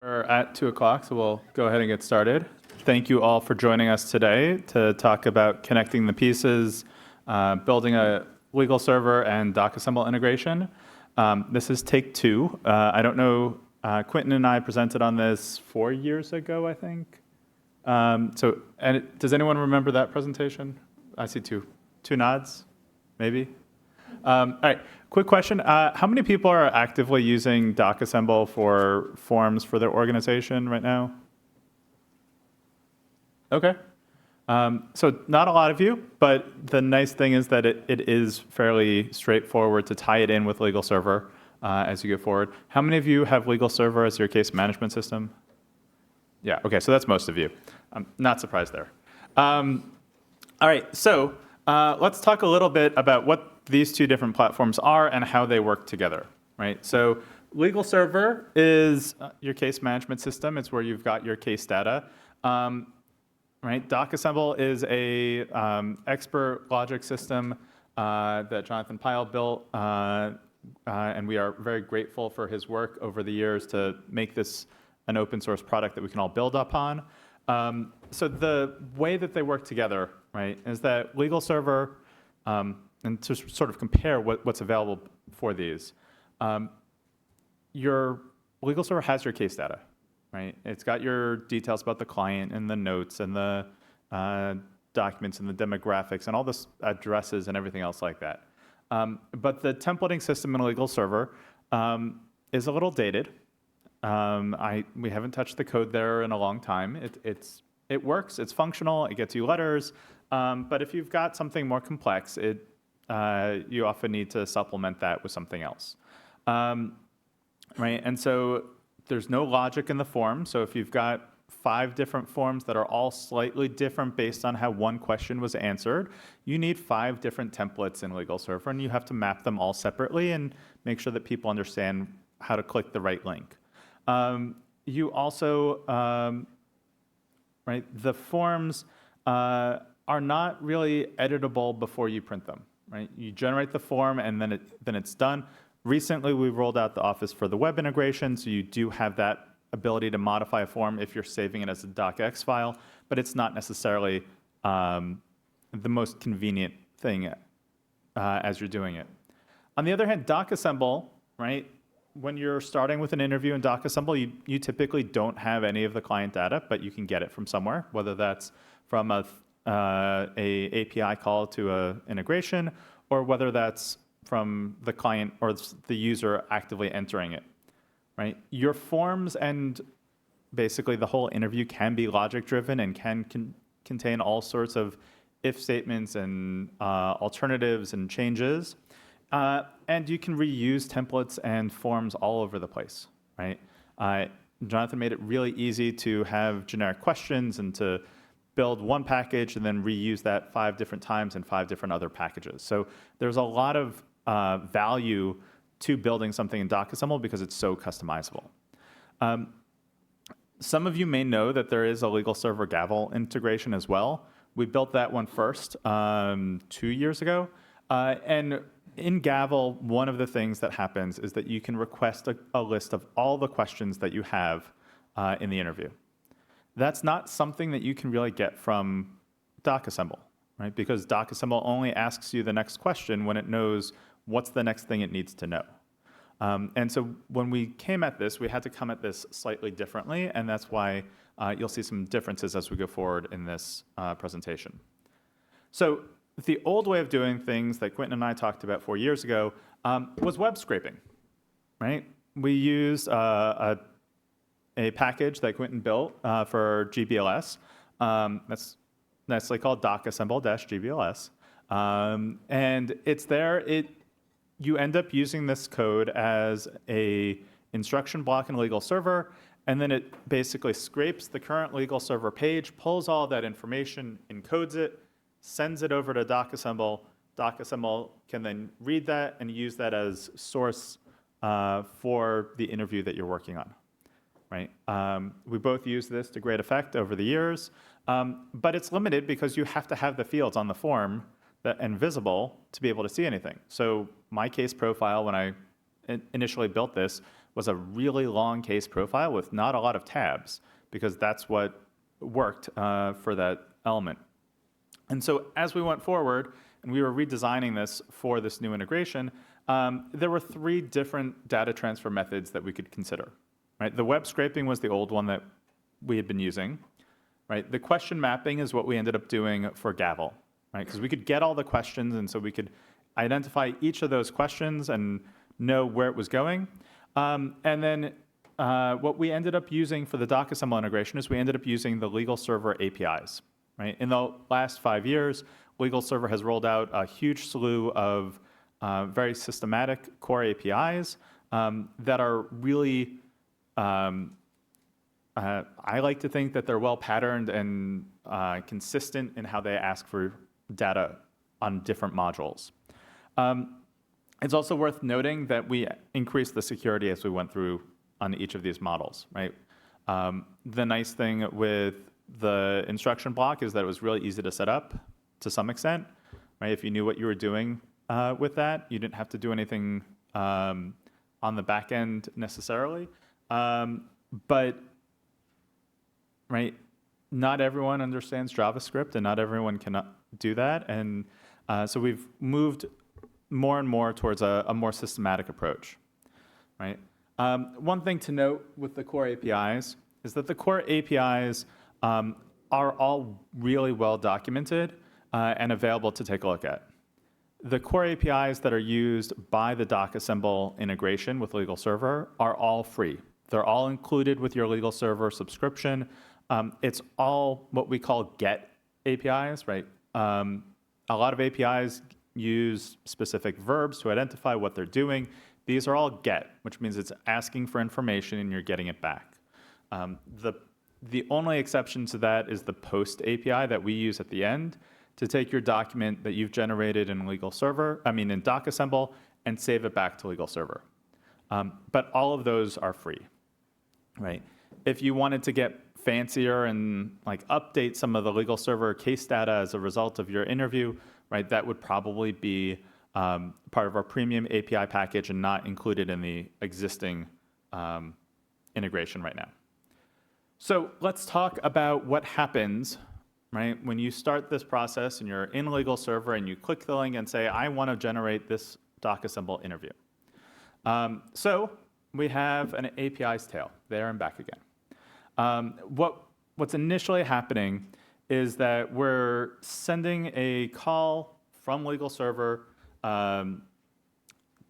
We're at 2 o'clock, so we'll go ahead and get started. Thank you all for joining us today to talk about connecting the pieces, building a legal server, and DocAssemble integration. This is take two. I don't know, Quentin and I presented on this 4 years ago, I think. Does anyone remember that presentation? I see two nods, maybe. All right, quick question. How many people are actively using DocAssemble for forms for their organization right now? Okay. So not a lot of you, but the nice thing is that it is fairly straightforward to tie it in with Legal Server as you go forward. How many of you have Legal Server as your case management system? Yeah, okay, so that's most of you. I'm not surprised there. All right, so let's talk a little bit about what these two different platforms are and how they work together, right? So Legal Server is your case management system. It's where you've got your case data. Right? DocAssemble is a expert logic system that Jonathan Pyle built, and we are very grateful for his work over the years to make this an open source product that we can all build upon. So the way that they work together, right, is that Legal Server, and to sort of compare what's available for these, your Legal Server has your case data, right? It's got your details about the client and the notes and the documents and the demographics and all the addresses and everything else like that. But the templating system in Legal Server is a little dated. We haven't touched the code there in a long time. It works, it's functional, it gets you letters, but if you've got something more complex, you often need to supplement that with something else. Right, and so there's no logic in the form, so if you've got 5 different forms that are all slightly different based on how one question was answered, you need 5 different templates in Legal Server, and you have to map them all separately and make sure that people understand how to click the right link. You also, right, the forms are not really editable before you print them, right? You generate the form and then it's done. Recently, we rolled out the Office for the web integration, so you do have that ability to modify a form if you're saving it as a docx file, but it's not necessarily the most convenient thing as you're doing it. On the other hand, DocAssemble, right? When you're starting with an interview in DocAssemble, you typically don't have any of the client data, but you can get it from somewhere, whether that's from a API call to an integration, or whether that's from the client or the user actively entering it, right? Your forms and basically the whole interview can be logic-driven and can contain all sorts of if statements and alternatives and changes. And you can reuse templates and forms all over the place, right? Jonathan made it really easy to have generic questions and to build one package and then reuse that 5 different times in 5 different other packages. So there's a lot of value to building something in DocAssemble because it's so customizable. Some of you may know that there is a Legal Server Gavel integration as well. We built that one first 2 years ago. And in Gavel, one of the things that happens is that you can request a list of all the questions that you have in the interview. That's not something that you can really get from DocAssemble, right? Because DocAssemble only asks you the next question when it knows what's the next thing it needs to know. And so when we came at this, we had to come at this slightly differently, and that's why you'll see some differences as we go forward in this presentation. So the old way of doing things that Quentin and I talked about 4 years ago was web scraping, right? We used a package that Quentin built for GBLS. That's nicely called DocAssemble-GBLS. And it's there. You end up using this code as a instruction block in Legal Server, and then it basically scrapes the current Legal Server page, pulls all that information, encodes it, sends it over to DocAssemble. DocAssemble can then read that and use that as source for the interview that you're working on, right? We both use this to great effect over the years, but it's limited because you have to have the fields on the form and visible to be able to see anything. So my case profile, when I initially built this, was a really long case profile with not a lot of tabs, because that's what worked for that element. And so as we went forward and we were redesigning this for this new integration, there were 3 different data transfer methods that we could consider. Right? The web scraping was the old one that we had been using. Right? The question mapping is what we ended up doing for Gavel, right? Because we could get all the questions, and so we could identify each of those questions and know where it was going. And then what we ended up using for the DocAssemble integration is we ended up using the Legal Server APIs. Right? In the last 5 years, Legal Server has rolled out a huge slew of very systematic core APIs that are really, I like to think that they're well patterned and consistent in how they ask for data on different modules. It's also worth noting that we increased the security as we went through on each of these models, right? The nice thing with the instruction block is that it was really easy to set up to some extent, right? If you knew what you were doing with that, you didn't have to do anything on the back end necessarily. But, right, not everyone understands JavaScript, and not everyone can do that. And so we've moved more and more towards a more systematic approach, right? One thing to note with the core APIs is that the core APIs are all really well documented and available to take a look at. The core APIs that are used by the DocAssemble integration with Legal Server are all free. They're all included with your Legal Server subscription. It's all what we call GET APIs, right? A lot of APIs use specific verbs to identify what they're doing. These are all GET, which means it's asking for information and you're getting it back. The only exception to that is the POST API that we use at the end to take your document that you've generated in in DocAssemble, and save it back to Legal Server. But all of those are free, right? If you wanted to get fancier and update some of the Legal Server case data as a result of your interview, right, that would probably be part of our premium API package and not included in the existing integration right now. So let's talk about what happens, right, when you start this process and you're in Legal Server and you click the link and say, I want to generate this DocAssemble interview. So we have an API's tail there and back again. What's initially happening is that we're sending a call from Legal Server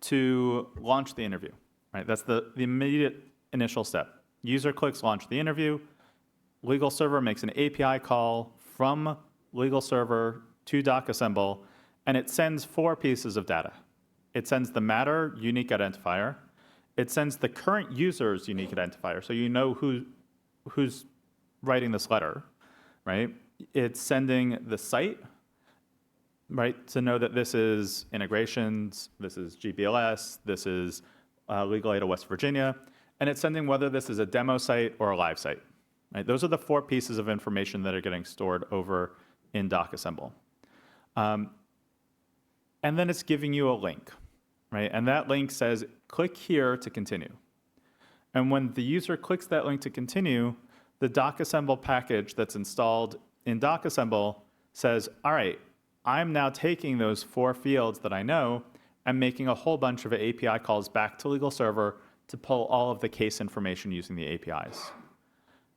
to launch the interview, right? That's the immediate initial step. User clicks launch the interview. Legal Server makes an API call from Legal Server to DocAssemble, and it sends 4 pieces of data. It sends the matter unique identifier. It sends the current user's unique identifier, so you know who's writing this letter, right? It's sending the site, right, to know that this is integrations, this is GBLS, this is Legal Aid of West Virginia, and it's sending whether this is a demo site or a live site. Right? Those are the 4 pieces of information that are getting stored over in DocAssemble. And then it's giving you a link, right? And that link says, click here to continue. And when the user clicks that link to continue, the DocAssemble package that's installed in DocAssemble says, all right, I'm now taking those 4 fields that I know and making a whole bunch of API calls back to Legal Server to pull all of the case information using the APIs.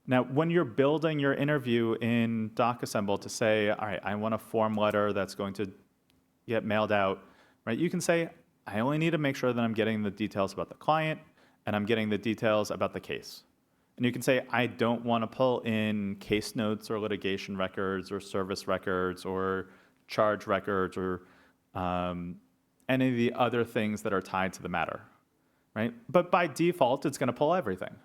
Now, when you're building your interview in DocAssemble to say, all right, I want a form letter that's going to get mailed out, right? You can say, I only need to make sure that I'm getting the details about the client and I'm getting the details about the case. And you can say, I don't want to pull in case notes or litigation records or service records or charge records or any of the other things that are tied to the matter, right? But by default, it's going to pull everything.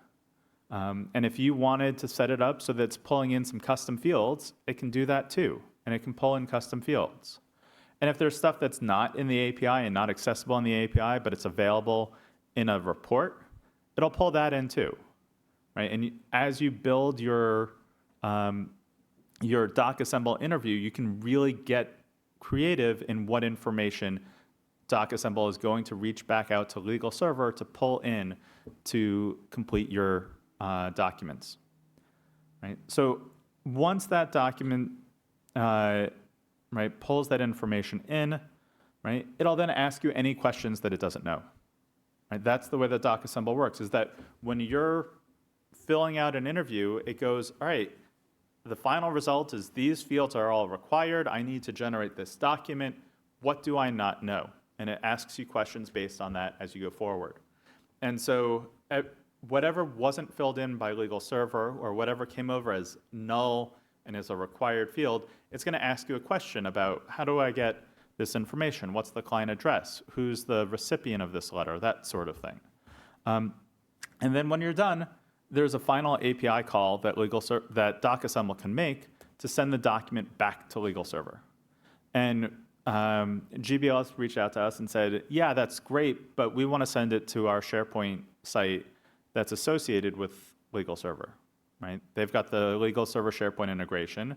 And if you wanted to set it up so that it's pulling in some custom fields, it can do that too. And it can pull in custom fields. And if there's stuff that's not in the API and not accessible in the API, but it's available in a report, it'll pull that in too, right? And as you build your DocAssemble interview, you can really get creative in what information DocAssemble is going to reach back out to Legal Server to pull in to complete your documents, right? So once that document right, pulls that information in, right, it'll then ask you any questions that it doesn't know. Right? That's the way that DocAssemble works, is that when you're filling out an interview, it goes, all right, the final result is these fields are all required. I need to generate this document. What do I not know? And it asks you questions based on that as you go forward. And so whatever wasn't filled in by Legal Server or whatever came over as null and is a required field, it's going to ask you a question about how do I get this information? What's the client address? Who's the recipient of this letter? That sort of thing. And then when you're done, there's a final API call that that DocAssemble can make to send the document back to Legal Server. And GBLS reached out to us and said, yeah, that's great, but we want to send it to our SharePoint site that's associated with Legal Server, right? They've got the Legal Server SharePoint integration,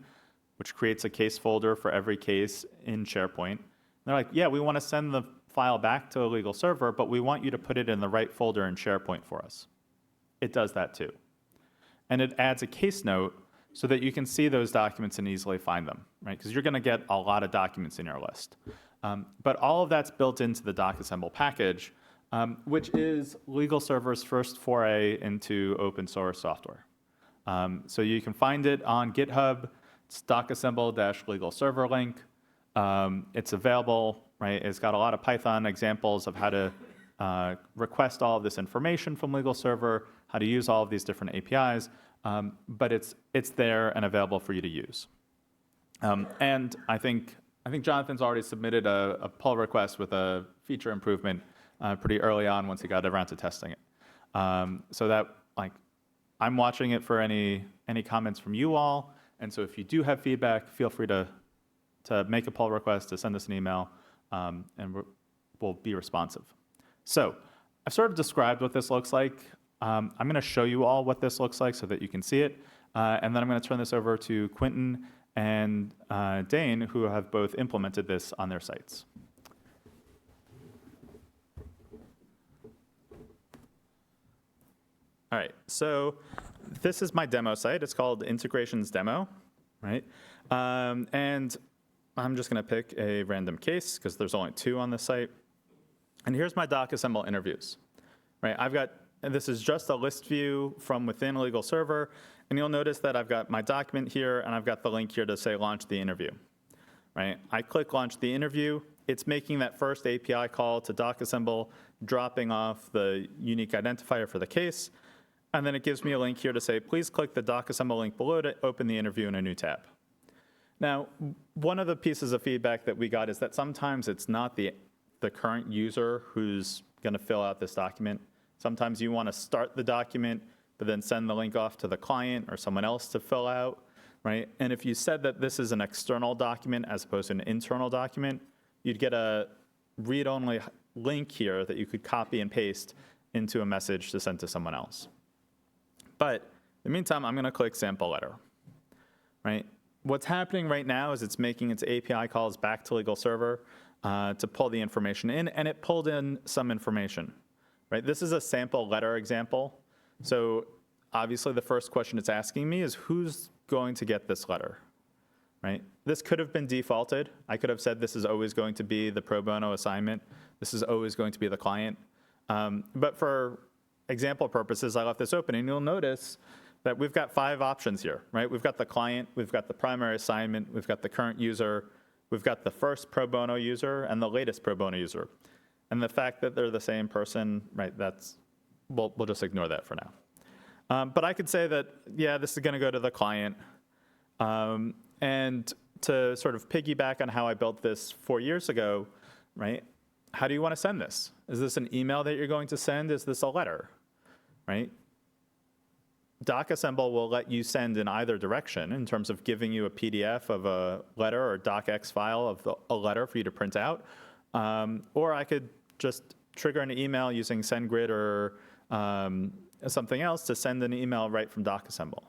which creates a case folder for every case in SharePoint. They're like, yeah, we want to send the file back to a Legal Server, but we want you to put it in the right folder in SharePoint for us. It does that too. And it adds a case note so that you can see those documents and easily find them, right? Because you're going to get a lot of documents in your list. But all of that's built into the DocAssemble package, which is Legal Server's first foray into open source software. So you can find it on GitHub. It's docassemble-legal server link. It's available, right? It's got a lot of Python examples of how to request all of this information from Legal Server, how to use all of these different APIs, but it's there and available for you to use. And I think Jonathan's already submitted a pull request with a feature improvement pretty early on once he got around to testing it. So that, like, I'm watching it for any comments from you all. And so if you do have feedback, feel free to make a pull request, to send us an email, and we'll be responsive. So I've sort of described what this looks like. I'm going to show you all what this looks like so that you can see it. And then I'm going to turn this over to Quentin and Dane, who have both implemented this on their sites. All right, so this is my demo site. It's called Integrations Demo, right? And I'm just going to pick a random case because there's only 2 on this site. And here's my DocAssemble interviews, right? And this is just a list view from within Legal Server. And you'll notice that I've got my document here, and I've got the link here to say launch the interview, right? I click launch the interview. It's making that first API call to DocAssemble, dropping off the unique identifier for the case. And then it gives me a link here to say, please click the DocAssemble link below to open the interview in a new tab. Now, one of the pieces of feedback that we got is that sometimes it's not the current user who's going to fill out this document. Sometimes you want to start the document, but then send the link off to the client or someone else to fill out, right? And if you said that this is an external document as opposed to an internal document, you'd get a read-only link here that you could copy and paste into a message to send to someone else. But in the meantime, I'm going to click sample letter, right? What's happening right now is it's making its API calls back to Legal Server to pull the information in, and it pulled in some information, right? This is a sample letter example. So obviously the first question it's asking me is who's going to get this letter, right? This could have been defaulted. I could have said this is always going to be the pro bono assignment. This is always going to be the client. But for example purposes, I left this open, and you'll notice that we've got 5 options here, right? We've got the client, we've got the primary assignment, we've got the current user, we've got the first pro bono user, and the latest pro bono user. And the fact that they're the same person, right, we'll just ignore that for now. But I could say that, yeah, this is going to go to the client. And to sort of piggyback on how I built this 4 years ago, right, how do you want to send this? Is this an email that you're going to send? Is this a letter, right? DocAssemble will let you send in either direction in terms of giving you a PDF of a letter or docx file of a letter for you to print out. Or I could just trigger an email using SendGrid or something else to send an email right from DocAssemble.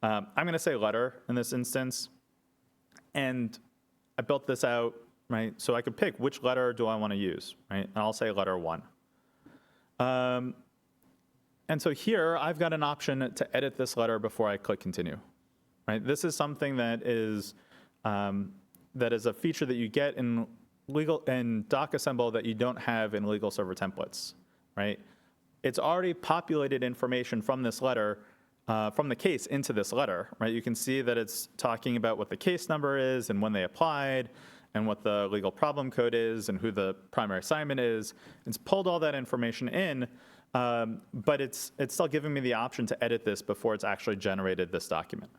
I'm going to say letter in this instance. And I built this out right? So I could pick which letter do I want to use, right? And I'll say letter 1. And so here I've got an option to edit this letter before I click continue, right? This is something that is a feature that you get in DocAssemble that you don't have in legal server templates, right? It's already populated information from this letter, from the case into this letter, right? You can see that it's talking about what the case number is and when they applied and what the legal problem code is and who the primary assignment is. It's pulled all that information in, but it's still giving me the option to edit this before it's actually generated this document.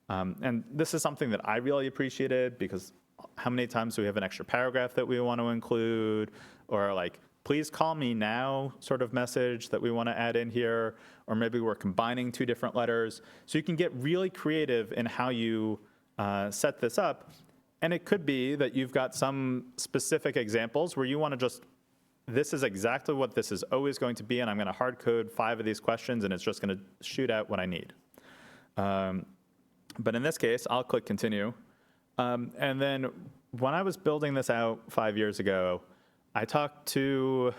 And this is something that I really appreciated, because how many times do we have an extra paragraph that we want to include, or like, please call me now sort of message that we want to add in here, or maybe we're combining 2 different letters. So you can get really creative in how you set this up. And it could be that you've got some specific examples where you want to just, this is exactly what this is always going to be, and I'm going to hard code 5 of these questions, and it's just going to shoot out what I need. But in this case, I'll click continue. And then when I was building this out 5 years ago, I talked to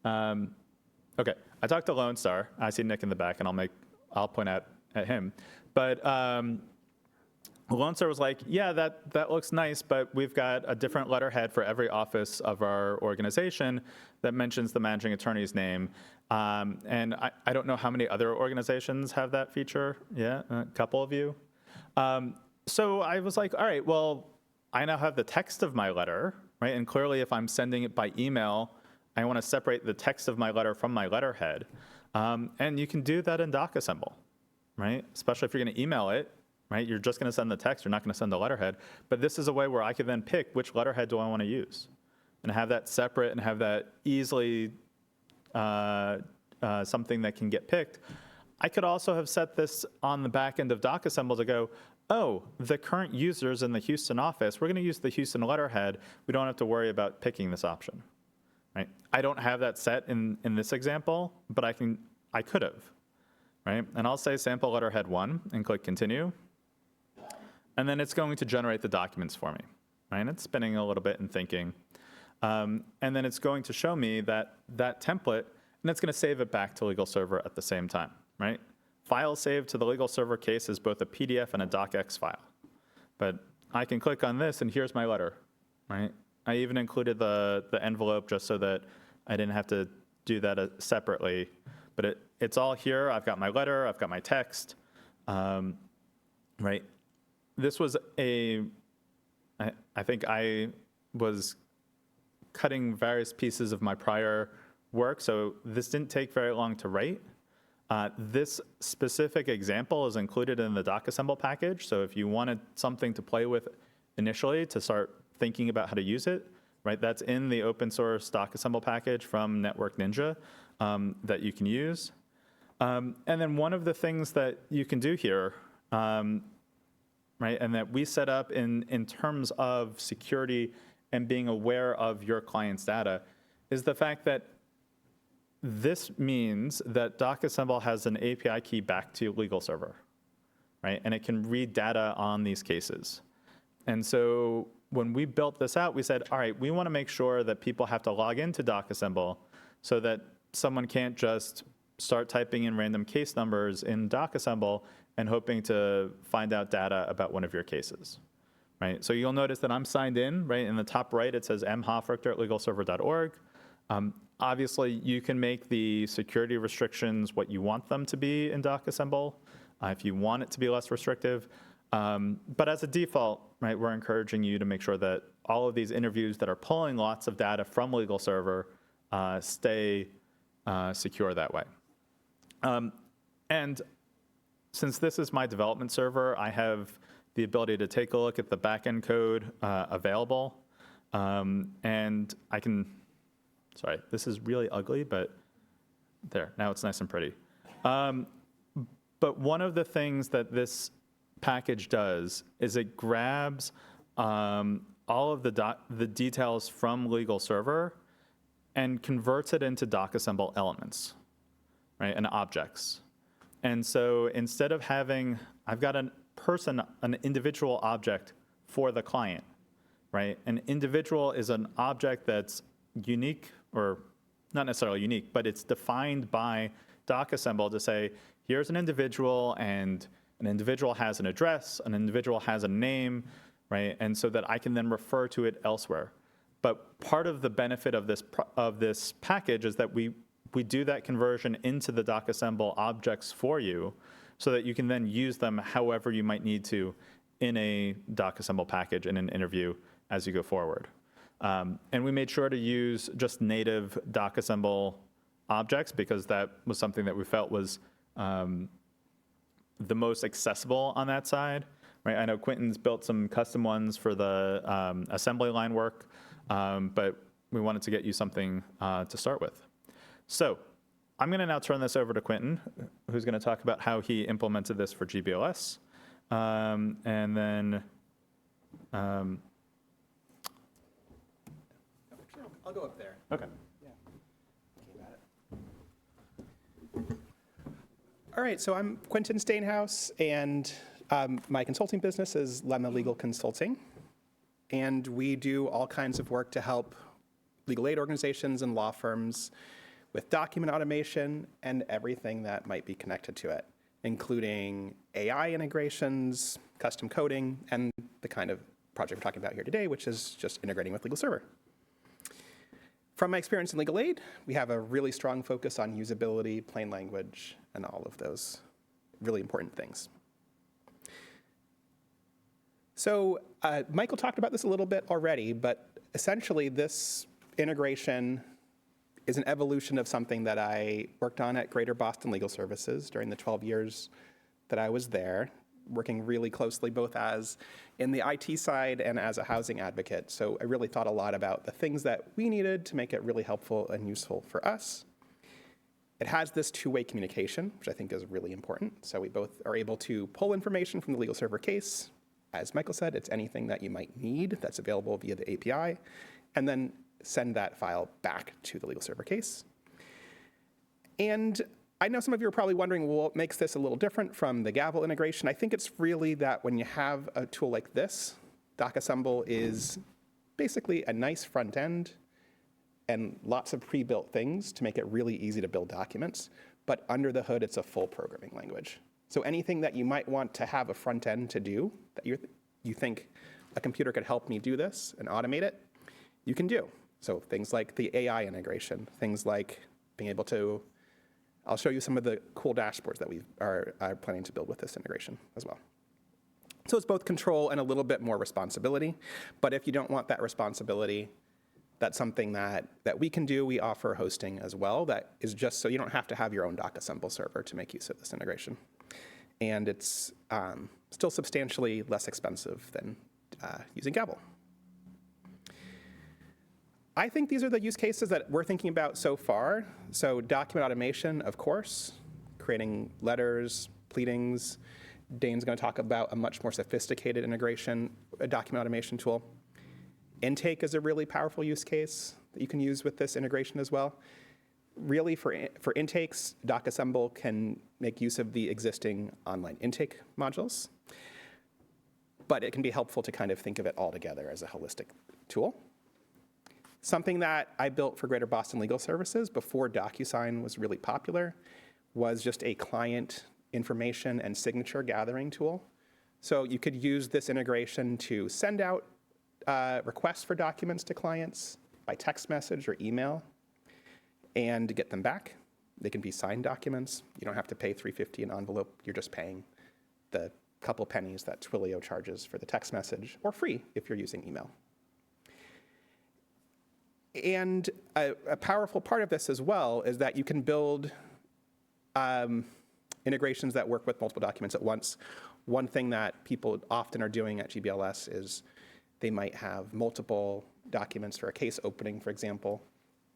Lone Star. I see Nick in the back, and I'll point out at him. But Lone Star was like, yeah, that looks nice, but we've got a different letterhead for every office of our organization that mentions the managing attorney's name. And I don't know how many other organizations have that feature. Yeah, a couple of you. So I was like, all right, well, I now have the text of my letter, right? And clearly, if I'm sending it by email, I want to separate the text of my letter from my letterhead. And you can do that in DocAssemble, right? Especially if you're going to email it, right? You're just going to send the text. You're not going to send the letterhead. But this is a way where I could then pick which letterhead do I want to use and have that separate and have that easily something that can get picked. I could also have set this on the back end of DocAssemble to go, oh, the current users in the Houston office, we're going to use the Houston letterhead. We don't have to worry about picking this option, right? I don't have that set in this example, but I could have, right? And I'll say sample letterhead 1 and click continue. And then it's going to generate the documents for me, right? And it's spinning a little bit and thinking. And then it's going to show me that template, and it's going to save it back to Legal Server at the same time, right? File saved to the Legal Server case is both a PDF and a docx file. But I can click on this, and here's my letter, right? I even included the envelope just so that I didn't have to do that separately. But it's all here. I've got my letter. I've got my text, right? This was I think I was cutting various pieces of my prior work, so this didn't take very long to write. This specific example is included in the DocAssemble package, so if you wanted something to play with initially to start thinking about how to use it, right, that's in the open source DocAssemble package from Network Ninja that you can use. And then one of the things that you can do here, right, and that we set up in terms of security and being aware of your client's data, is the fact that this means that DocAssemble has an API key back to Legal Server, right? And it can read data on these cases. And so when we built this out, we said, all right, we want to make sure that people have to log into DocAssemble so that someone can't just start typing in random case numbers in DocAssemble and hoping to find out data about one of your cases, right? So you'll notice that I'm signed in, right? In the top right, it says mhofrichter@legalserver.org. Obviously, you can make the security restrictions what you want them to be in DocAssemble if you want it to be less restrictive. But as a default, right, we're encouraging you to make sure that all of these interviews that are pulling lots of data from Legal Server stay secure that way. And since this is my development server, I have the ability to take a look at the backend code available. And I can, sorry, this is really ugly, but there, now it's nice and pretty. But one of the things that this package does is it grabs all of the details from Legal Server and converts it into DocAssemble elements, right, and objects. And so instead of having, I've got an individual object for the client, right? An individual is an object that's unique, or not necessarily unique, but it's defined by DocAssemble to say, here's an individual, and an individual has an address, an individual has a name, right? And so that I can then refer to it elsewhere. But part of the benefit of this package is that we do that conversion into the DocAssemble objects for you so that you can then use them however you might need to in a DocAssemble package in an interview as you go forward. And we made sure to use just native DocAssemble objects because that was something that we felt was the most accessible on that side. Right? I know Quentin's built some custom ones for the assembly line work, but we wanted to get you something to start with. So I'm going to now turn this over to Quentin, who's going to talk about how he implemented this for GBLS. And then I'll go up there. okay. All right, so I'm Quentin Stainhouse, and my consulting business is Lemma Legal Consulting. And we do all kinds of work to help legal aid organizations and law firms with document automation and everything that might be connected to it, including AI integrations, custom coding, and the kind of project we're talking about here today, which is just integrating with Legal Server. From my experience in legal aid, we have a really strong focus on usability, plain language, and all of those really important things. So Michael talked about this a little bit already, but essentially this integration is an evolution of something that I worked on at Greater Boston Legal Services during the 12 years that I was there, working really closely both as in the IT side and as a housing advocate. So I really thought a lot about the things that we needed to make it really helpful and useful for us. It has this two-way communication, which I think is really important. So we both are able to pull information from the Legal Server case. As Michael said, it's anything that you might need that's available via the API, and then send that file back to the Legal Server case. And I know some of you are probably wondering, well, what makes this a little different from the Gavel integration? I think it's really that when you have a tool like this, DocAssemble is basically a nice front end and lots of pre-built things to make it really easy to build documents. But under the hood, it's a full programming language. So anything that you might want to have a front end to do, that you think a computer could help me do this and automate it, you can do. So things like the AI integration, things like being able to, I'll show you some of the cool dashboards that we are planning to build with this integration as well. So it's both control and a little bit more responsibility. But if you don't want that responsibility, that's something that we can do. We offer hosting as well that is just so you don't have to have your own DocAssemble server to make use of this integration. And it's still substantially less expensive than using Gavel. I think these are the use cases that we're thinking about so far. So document automation, of course, creating letters, pleadings. Dane's going to talk about a much more sophisticated integration, a document automation tool. Intake is a really powerful use case that you can use with this integration as well. Really, for intakes, DocAssemble can make use of the existing online intake modules. But it can be helpful to kind of think of it all together as a holistic tool. Something that I built for Greater Boston Legal Services before DocuSign was really popular was just a client information and signature gathering tool. So you could use this integration to send out requests for documents to clients by text message or email and get them back. They can be signed documents. You don't have to pay $3.50 an envelope. You're just paying the couple pennies that Twilio charges for the text message, or free if you're using email. And a powerful part of this as well is that you can build integrations that work with multiple documents at once. One thing that people often are doing at GBLS is they might have multiple documents for a case opening, for example.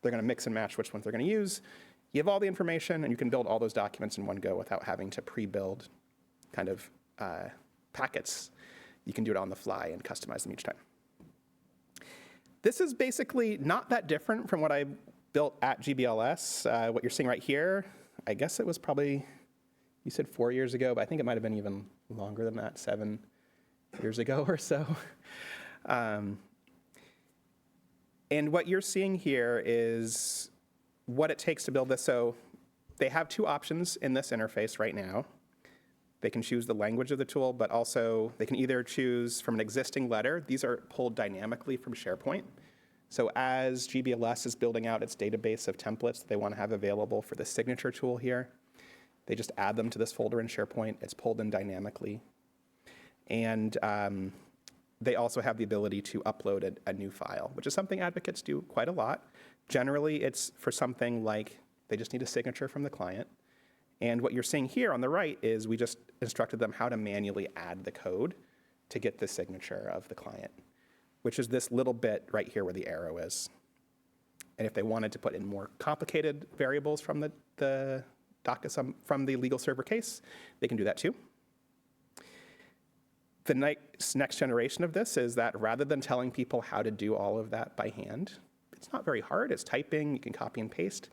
They're going to mix and match which ones they're going to use. You have all the information, and you can build all those documents in one go without having to pre-build kind of packets. You can do it on the fly and customize them each time. This is basically not that different from what I built at GBLS. What you're seeing right here, I guess it was probably, you said 4 years ago, but I think it might have been even longer than that, 7 years ago or so. And what you're seeing here is what it takes to build this. So they have two options in this interface right now. They can choose the language of the tool, but also they can either choose from an existing letter. These are pulled dynamically from SharePoint. So as GBLS is building out its database of templates that they want to have available for the signature tool here, they just add them to this folder in SharePoint. It's pulled in dynamically. And they also have the ability to upload a new file, which is something advocates do quite a lot. Generally, it's for something like they just need a signature from the client. And what you're seeing here on the right is we just instructed them how to manually add the code to get the signature of the client, which is this little bit right here where the arrow is. And if they wanted to put in more complicated variables from the DocuSign, from the legal server case, they can do that too. The next generation of this is that rather than telling people how to do all of that by hand, it's not very hard. It's typing, you can copy and paste,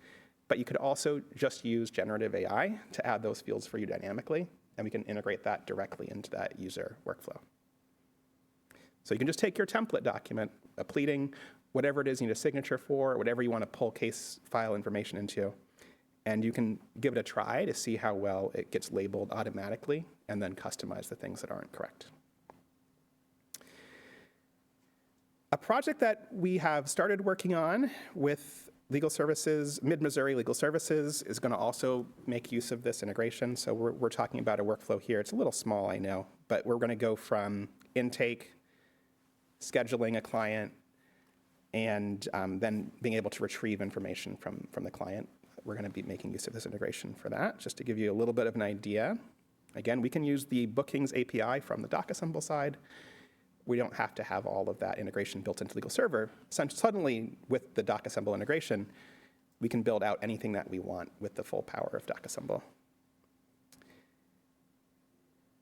but you could also just use generative AI to add those fields for you dynamically, and we can integrate that directly into that user workflow. So you can just take your template document, a pleading, whatever it is you need a signature for, whatever you want to pull case file information into, and you can give it a try to see how well it gets labeled automatically and then customize the things that aren't correct. A project that we have started working on with Legal Services, Mid-Missouri Legal Services, is going to also make use of this integration. So we're talking about a workflow here. It's a little small, I know, but we're going to go from intake, scheduling a client, and then being able to retrieve information from the client. We're going to be making use of this integration for that, just to give you a little bit of an idea. Again, we can use the bookings API from the DocAssemble side. We don't have to have all of that integration built into Legal Server. Suddenly, with the DocAssemble integration, we can build out anything that we want with the full power of DocAssemble.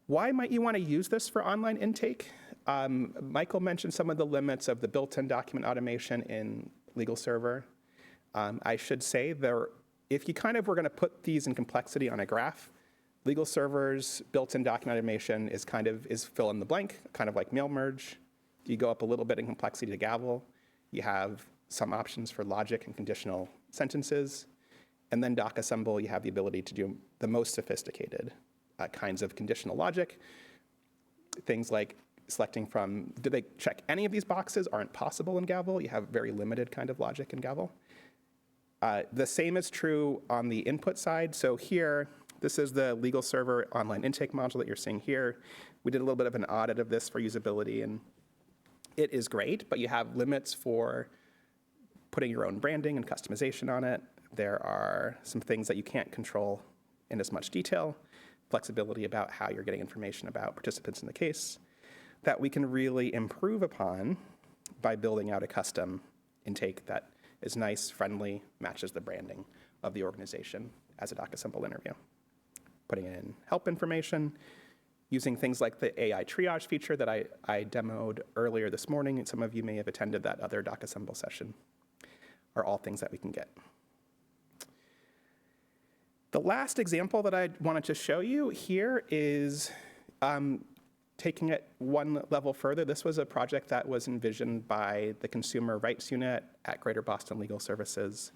Why might you want to use this for online intake? Michael mentioned some of the limits of the built-in document automation in Legal Server. I should say, if you kind of were going to put these in complexity on a graph, Legal Server's built-in document automation is fill in the blank, kind of like mail merge. You go up a little bit in complexity to Gavel. You have some options for logic and conditional sentences. And then DocAssemble, you have the ability to do the most sophisticated kinds of conditional logic. Things like selecting from, do they check any of these boxes aren't possible in Gavel. You have very limited kind of logic in Gavel. The same is true on the input side. So here, this is the Legal Server online intake module that you're seeing here. We did a little bit of an audit of this for usability, and it is great, but you have limits for putting your own branding and customization on it. There are some things that you can't control in as much detail, flexibility about how you're getting information about participants in the case, that we can really improve upon by building out a custom intake that is nice, friendly, matches the branding of the organization as a DocAssemble interview. Putting in help information, using things like the AI triage feature that I demoed earlier this morning, and some of you may have attended that other DocAssemble session, are all things that we can get. The last example that I wanted to show you here is taking it one level further. This was a project that was envisioned by the Consumer Rights Unit at Greater Boston Legal Services.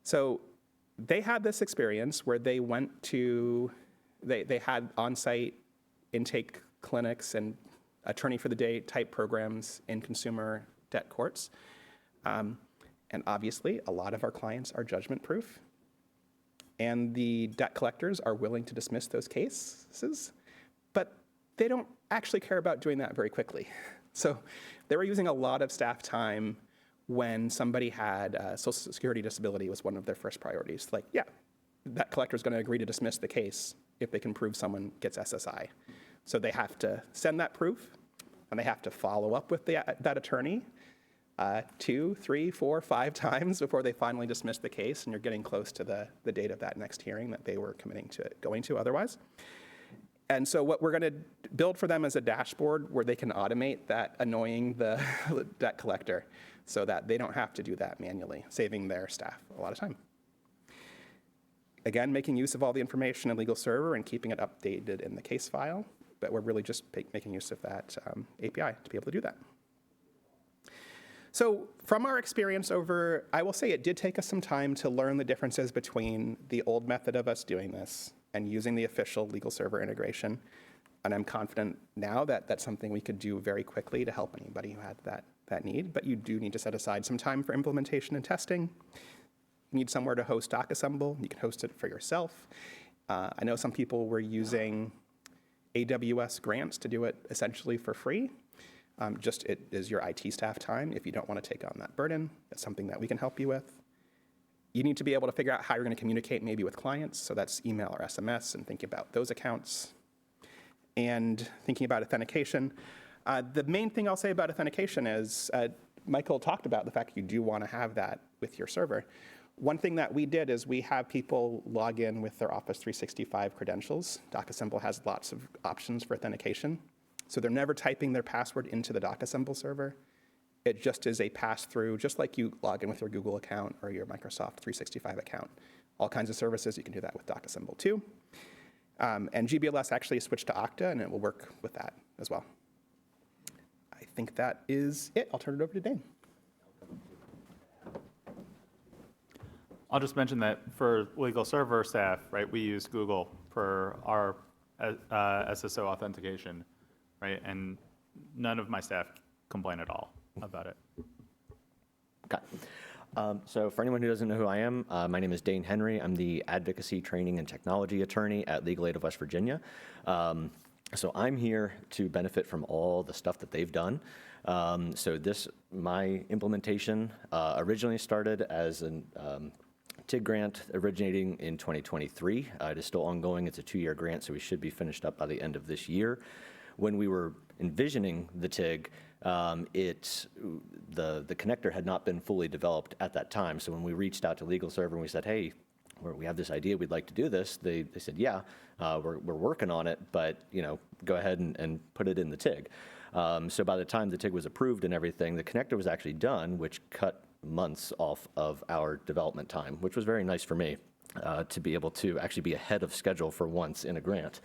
So they had this experience where they went to, they had on-site intake clinics and attorney for the day type programs in consumer debt courts. And obviously, a lot of our clients are judgment proof. And the debt collectors are willing to dismiss those cases, but they don't actually care about doing that very quickly. So they were using a lot of staff time when somebody had Social Security disability was one of their first priorities. Like, yeah, that collector is going to agree to dismiss the case if they can prove someone gets SSI. So they have to send that proof, and they have to follow up with that attorney 2, 3, 4, 5 times before they finally dismiss the case, and you're getting close to the date of that next hearing that they were committing to going to otherwise. And so what we're going to build for them is a dashboard where they can automate that annoying the debt collector so that they don't have to do that manually, saving their staff a lot of time. Again, making use of all the information in Legal Server and keeping it updated in the case file, but we're really just making use of that API to be able to do that. So from our experience over, I will say it did take us some time to learn the differences between the old method of us doing this and using the official legal server integration. And I'm confident now that that's something we could do very quickly to help anybody who had that need. But you do need to set aside some time for implementation and testing. You need somewhere to host DocAssemble. You can host it for yourself. I know some people were using AWS grants to do it essentially for free. Just it is your IT staff time if you don't want to take on that burden. That's something that we can help you with. You need to be able to figure out how you're going to communicate maybe with clients. So that's email or SMS and thinking about those accounts. And thinking about authentication. The main thing I'll say about authentication is Michael talked about the fact you do want to have that with your server. One thing that we did is we have people log in with their Office 365 credentials. DocAssemble has lots of options for authentication. So they're never typing their password into the DocAssemble server. It just is a pass-through, just like you log in with your Google account or your Microsoft 365 account. All kinds of services, you can do that with DocAssemble too. And GBLS actually switched to Okta, and it will work with that as well. I think that is it. I'll turn it over to Dane. I'll just mention that for legal server staff, right, we use Google for our SSO authentication, right? And none of my staff complain at all about it. Okay. So for anyone who doesn't know who I am, my name is Dane Henry. I'm the Advocacy, Training, and Technology Attorney at Legal Aid of West Virginia. So I'm here to benefit from all the stuff that they've done. My implementation originally started as an TIG grant originating in 2023. It is still ongoing. It's a 2-year grant, so we should be finished up by the end of this year. When we were envisioning the TIG, the connector had not been fully developed at that time. So when we reached out to LegalServer and we said, hey, we have this idea, we'd like to do this, they said, yeah, we're working on it, but go ahead and put it in the TIG. So by the time the TIG was approved and everything, the connector was actually done, which cut months off of our development time, which was very nice for me to be able to actually be ahead of schedule for once in a grant.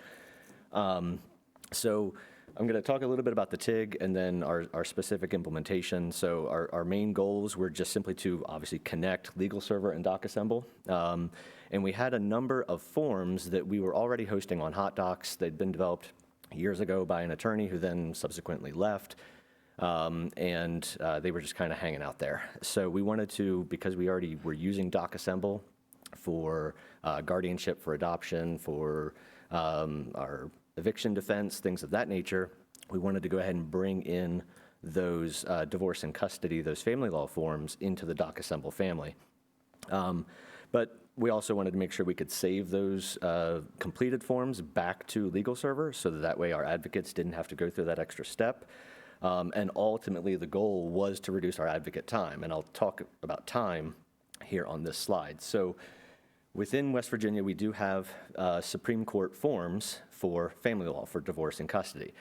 So I'm going to talk a little bit about the TIG and then our specific implementation. So our main goals were just simply to obviously connect LegalServer and DocAssemble. And we had a number of forms that we were already hosting on HotDocs. They'd been developed years ago by an attorney who then subsequently left. And they were just kind of hanging out there. So we wanted to, because we already were using DocAssemble for guardianship, for adoption, for our eviction defense, things of that nature, we wanted to go ahead and bring in those divorce and custody, those family law forms into the DocAssemble family. But we also wanted to make sure we could save those completed forms back to LegalServer so that way our advocates didn't have to go through that extra step. And ultimately, the goal was to reduce our advocate time. And I'll talk about time here on this slide. So within West Virginia, we do have Supreme Court forms for family law, for divorce and custody.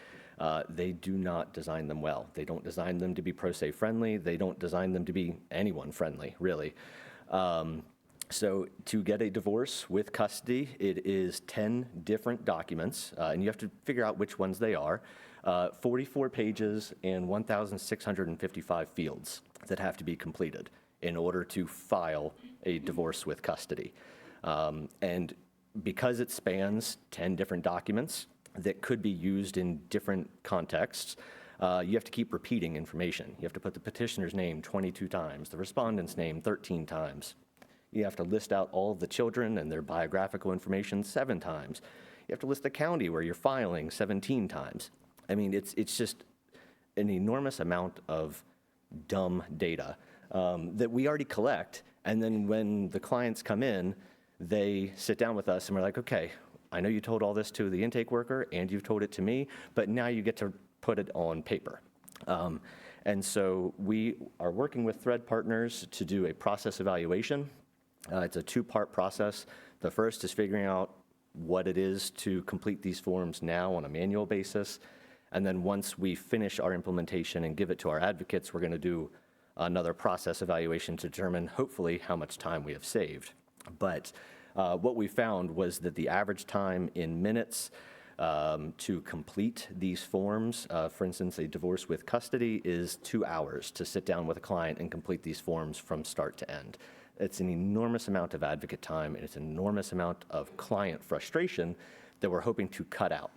They do not design them well. They don't design them to be pro se friendly. They don't design them to be anyone friendly, really. So to get a divorce with custody, it is 10 different documents, and you have to figure out which ones they are. 44 pages and 1,655 fields that have to be completed in order to file a divorce with custody. And because it spans 10 different documents that could be used in different contexts, you have to keep repeating information. You have to put the petitioner's name 22 times, the respondent's name 13 times. You have to list out all of the children and their biographical information 7 times. You have to list the county where you're filing 17 times. I mean, it's just an enormous amount of dumb data that we already collect. And then when the clients come in, they sit down with us and we're like, okay, I know you told all this to the intake worker and you've told it to me, but now you get to put it on paper. And so we are working with Thread partners to do a process evaluation. It's a 2-part process. The first is figuring out what it is to complete these forms now on a manual basis. And then once we finish our implementation and give it to our advocates, we're going to do another process evaluation to determine, hopefully, how much time we have saved. But what we found was that the average time in minutes to complete these forms. For instance, a divorce with custody is 2 hours to sit down with a client and complete these forms from start to end. It's an enormous amount of advocate time, and it's an enormous amount of client frustration that we're hoping to cut out.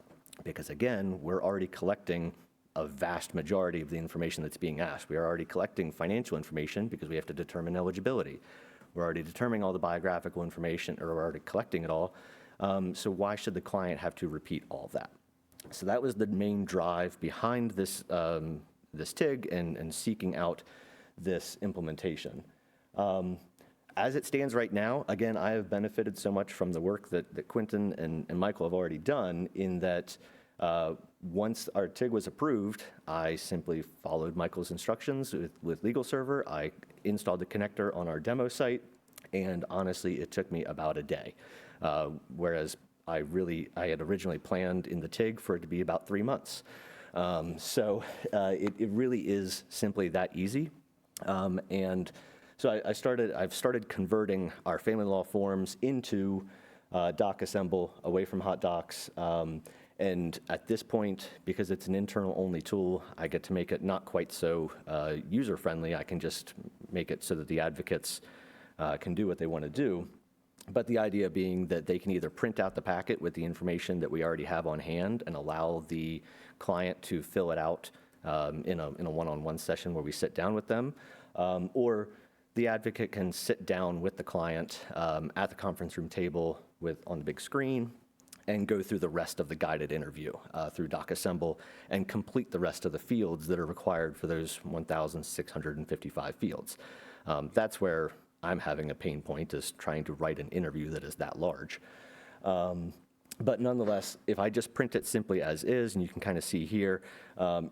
Because again, we're already collecting a vast majority of the information that's being asked. We are already collecting financial information because we have to determine eligibility. We're already determining all the biographical information, or we're already collecting it all. So why should the client have to repeat all of that? So that was the main drive behind this, this TIG and seeking out this implementation. As it stands right now, again, I have benefited so much from the work that Quentin and Michael have already done in that once our TIG was approved, I simply followed Michael's instructions with LegalServer. I installed the connector on our demo site, and honestly, it took me about a day. Whereas I had originally planned in the TIG for it to be about 3 months. So it really is simply that easy. And so I've started converting our family law forms into DocAssemble away from HotDocs. And at this point, because it's an internal-only tool, I get to make it not quite so user-friendly. I can just make it so that the advocates can do what they want to do. But the idea being that they can either print out the packet with the information that we already have on hand and allow the client to fill it out in a one-on-one session where we sit down with them, or the advocate can sit down with the client at the conference room table on the big screen and go through the rest of the guided interview through DocAssemble and complete the rest of the fields that are required for those 1,655 fields. That's where I'm having a pain point, is trying to write an interview that is that large. But nonetheless, if I just print it simply as is, and you can kind of see here,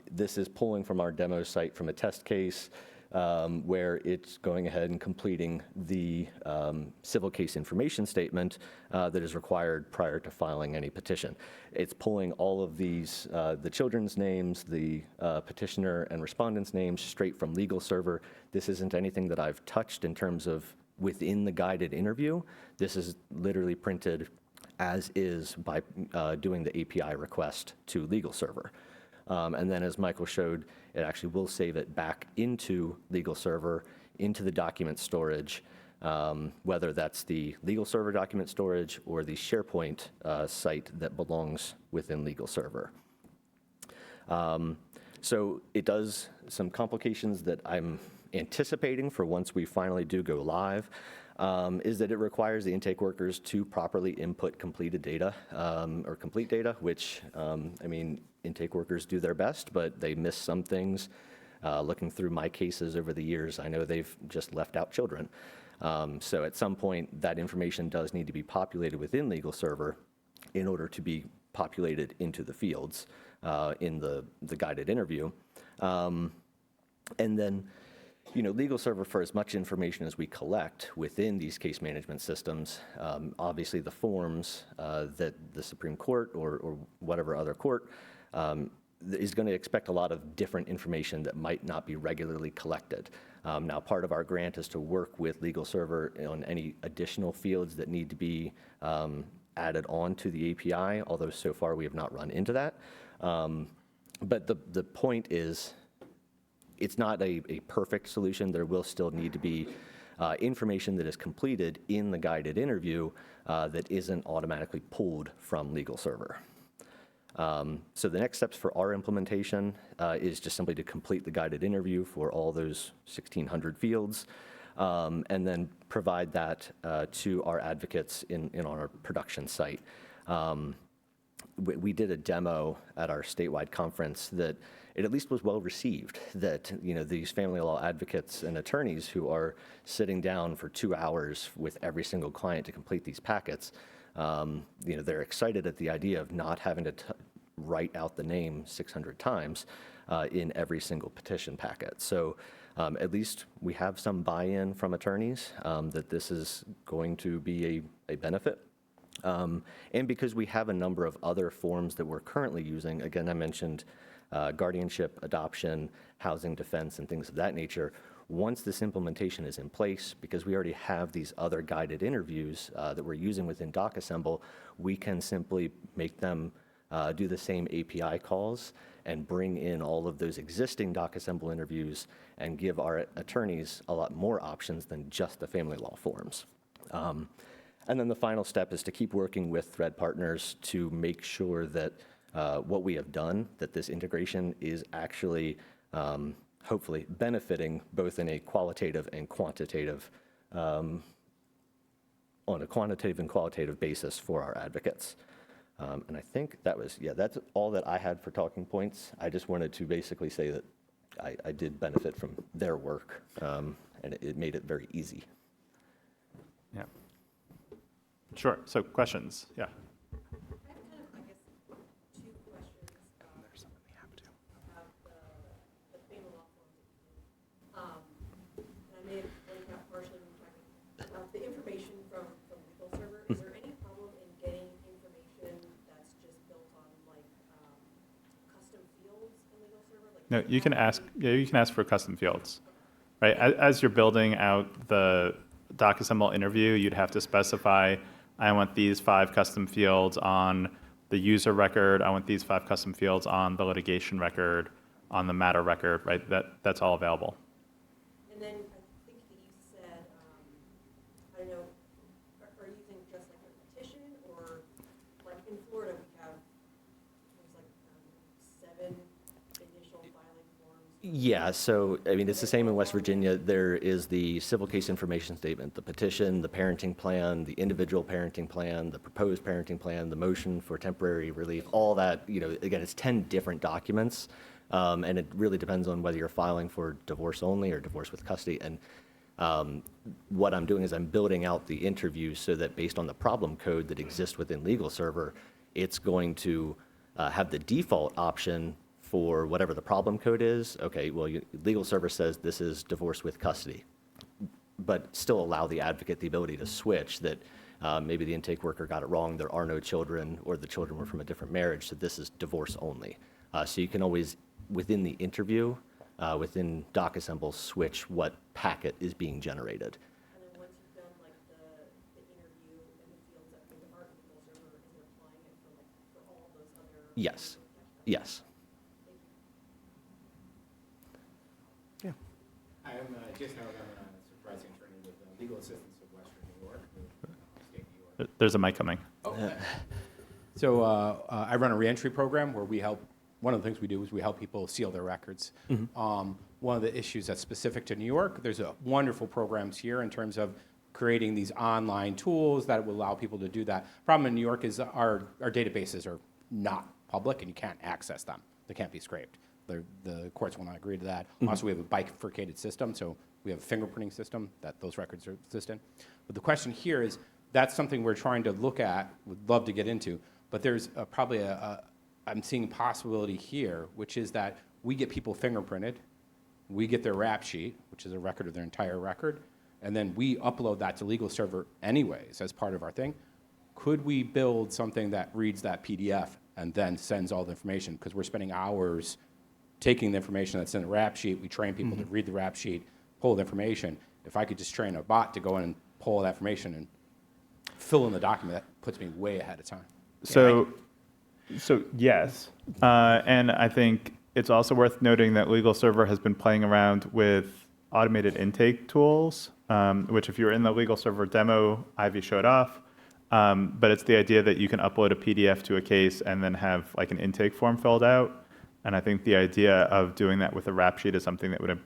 this is pulling from our demo site from a test case where it's going ahead and completing the civil case information statement that is required prior to filing any petition. It's pulling all of these, the children's names, the petitioner and respondent's names straight from LegalServer. This isn't anything that I've touched in terms of within the guided interview. This is literally printed as is by doing the API request to LegalServer. And then as Michael showed, it actually will save it back into LegalServer, into the document storage, whether that's the LegalServer document storage or the SharePoint site that belongs within LegalServer. So it does some complications that I'm anticipating for once we finally do go live, is that it requires the intake workers to properly input completed data or complete data, which, I mean, intake workers do their best, but they miss some things. Looking through my cases over the years, I know they've just left out children. So at some point, that information does need to be populated within LegalServer in order to be populated into the fields in the guided interview. And then, you know, LegalServer, for as much information as we collect within these case management systems, obviously the forms that the Supreme Court or whatever other court is going to expect a lot of different information that might not be regularly collected. Now, part of our grant is to work with LegalServer on any additional fields that need to be added on to the API, although so far we have not run into that. But the point is, it's not a perfect solution. There will still need to be information that is completed in the guided interview that isn't automatically pulled from LegalServer. So the next steps for our implementation is just simply to complete the guided interview for all those 1,600 fields, and then provide that to our advocates on our production site. We did a demo at our statewide conference that it at least was well received, that, you know, these family law advocates and attorneys who are sitting down for 2 hours with every single client to complete these packets, you know, they're excited at the idea of not having to write out the name 600 times in every single petition packet. So at least we have some buy-in from attorneys that this is going to be a benefit. And because we have a number of other forms that we're currently using, again, I mentioned guardianship, adoption, housing defense, and things of that nature. Once this implementation is in place, because we already have these other guided interviews that we're using within DocAssemble, we can simply make them do the same API calls and bring in all of those existing DocAssemble interviews and give our attorneys a lot more options than just the family law forms. And then the final step is to keep working with Thread partners to make sure that what we have done, that this integration is actually hopefully benefiting both in a qualitative and quantitative, on a quantitative and qualitative basis for our advocates. And I think that was, that's all that I had for talking points. I just wanted to basically say that I did benefit from their work, and it made it very easy. Yeah. Sure. So questions? Yeah. I have kind of, I guess, two questions about the family law forms. And I may have blanked out partially when you're talking about the information from legal server. Is there any problem in getting information that's just built on like custom fields in legal server? Like, No, you can ask. Yeah, you can ask for custom fields, right? As you're building out the DocAssemble interview, you'd have to specify, I want these 5 custom fields on the user record. I want these 5 custom fields on the litigation record, on the matter record, right? That's all available. And then I think that you said, I don't know, are you using just like a petition or like in Florida we have, there's like 7 initial filing forms. Yeah, so, I mean, it's the same in West Virginia. There is the civil case information statement, the petition, the parenting plan, the individual parenting plan, the proposed parenting plan, the motion for temporary relief, all that, again, it's 10 different documents. And it really depends on whether you're filing for divorce only or divorce with custody. And what I'm doing is I'm building out the interviews so that based on the problem code that exists within Legal Server, it's going to have the default option for whatever the problem code is. Okay, well, Legal Server says this is divorce with custody, but still allow the advocate the ability to switch that maybe the intake worker got it wrong, there are no children, or the children were from a different marriage, so this is divorce only. So you can always, within the interview, within DocAssemble, switch what packet is being generated. And then once you've done like the interview and the fields that are in legal server, is it applying it for all of those other? Yes, yes. Hi, I'm Jason Howard. I'm a supervising attorney with Legal Assistance of Western New York, upstate New York. There's a mic coming. So I run a reentry program where we help, one of the things we do is we help people seal their records. One of the issues that's specific to New York, there's a wonderful programs here in terms of creating these online tools that will allow people to do that. Problem in New York is our databases are not public and you can't access them. They can't be scraped. The courts will not agree to that. Also, we have a bifurcated system, so we have a fingerprinting system that those records are existent. But the question here is, that's something we're trying to look at, would love to get into, but there's probably I'm seeing a possibility here, which is that we get people fingerprinted, we get their rap sheet, which is a record of their entire record, and then we upload that to Legal Server anyways as part of our thing. Could we build something that reads that PDF and then sends all the information? Because we're spending hours taking the information that's in the rap sheet. We train people to read the rap sheet, pull the information. If I could just train a bot to go in and pull that information and fill in the document, that puts me way ahead of time. So yes, and I think it's also worth noting that Legal Server has been playing around with automated intake tools, which if you were in the Legal Server demo, Ivy showed off. But it's the idea that you can upload a PDF to a case and then have like an intake form filled out. And I think the idea of doing that with a rap sheet is something that would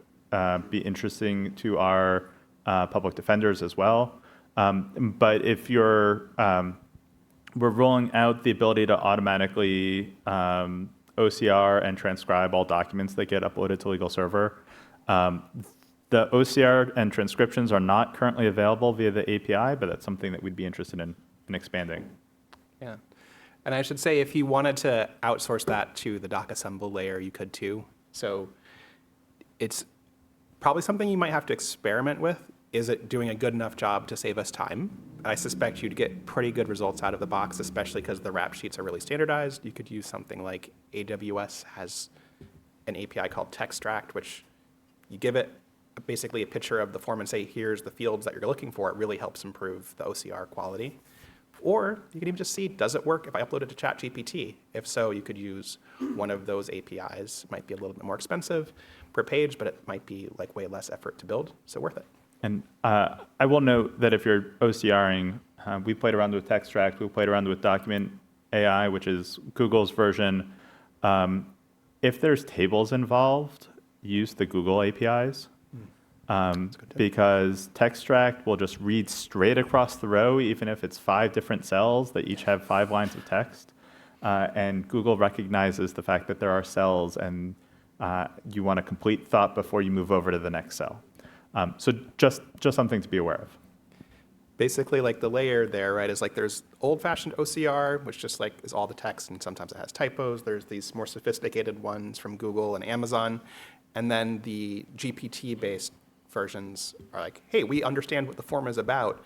be interesting to our public defenders as well. But if you're, we're rolling out the ability to automatically OCR and transcribe all documents that get uploaded to Legal Server. The OCR and transcriptions are not currently available via the API, but that's something that we'd be interested in expanding. Yeah. And I should say, if you wanted to outsource that to the DocAssemble layer, you could too. So it's probably something you might have to experiment with. Is it doing a good enough job to save us time? I suspect you'd get pretty good results out of the box, especially because the rap sheets are really standardized. You could use something like AWS has an API called Textract, which you give it basically a picture of the form and say, here's the fields that you're looking for. It really helps improve the OCR quality. Or you can even just see, does it work if I upload it to ChatGPT? If so, you could use one of those APIs. It might be a little bit more expensive per page, but it might be like way less effort to build, so worth it. And I will note that if you're OCRing, we played around with Textract, we played around with Document AI, which is Google's version. If there's tables involved, use the Google APIs. Because Textract will just read straight across the row, even if it's 5 different cells that each have 5 lines of text. And Google recognizes the fact that there are cells and you want a complete thought before you move over to the next cell. So just something to be aware of. Basically, like the layer there, right, is like there's old-fashioned OCR, which just like is all the text, and sometimes it has typos. There's these more sophisticated ones from Google and Amazon. And then the GPT-based versions are like, hey, we understand what the form is about,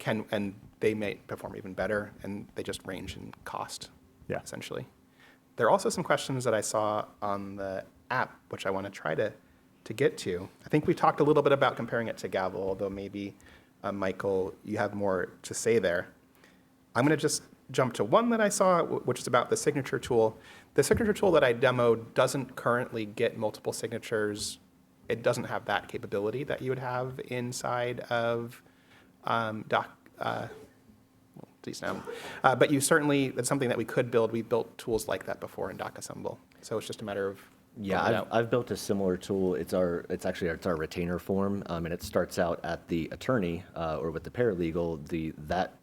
and they may perform even better, and they just range in cost, essentially. There are also some questions that I saw on the app, which I want to try to get to. I think we talked a little bit about comparing it to Gavel, although maybe, Michael, you have more to say there. I'm going to just jump to one that I saw, which is about the signature tool. The signature tool that I demoed doesn't currently get multiple signatures. It doesn't have that capability that you would have inside of but you certainly, that's something that we could build. We've built tools like that before in DocAssemble. So it's just a matter of Yeah, I've built a similar tool. It's our retainer form, and it starts out at the attorney or with the paralegal. That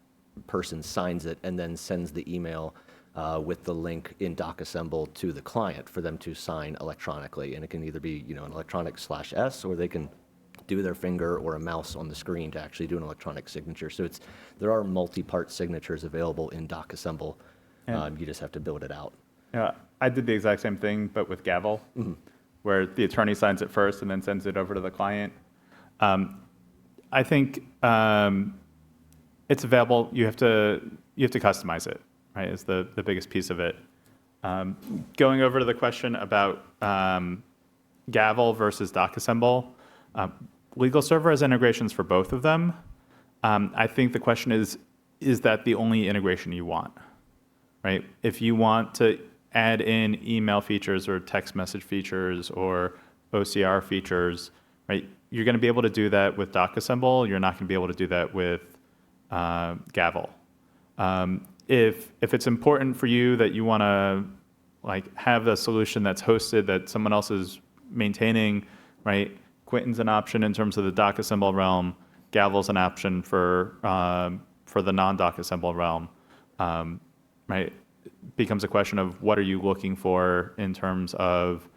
person signs it and then sends the email with the link in DocAssemble to the client for them to sign electronically, and it can either be an electronic /S, or they can do their finger or a mouse on the screen to actually do an electronic signature. So there are multi-part signatures available in DocAssemble. You just have to build it out. Yeah, I did the exact same thing, but with Gavel, where the attorney signs it first and then sends it over to the client. I think it's available. You have to customize it, right? Is the biggest piece of it. Going over to the question about Gavel versus DocAssemble, Legal Server has integrations for both of them. I think the question is that the only integration you want, right? If you want to add in email features or text message features or OCR features, right? You're going to be able to do that with DocAssemble. You're not going to be able to do that with Gavel. If it's important for you that you want to have the solution that's hosted that someone else is maintaining, right? Quentin's an option in terms of the DocAssemble realm. Gavel's an option for the non-DocAssemble realm, right? Becomes a question of what are you looking for in terms of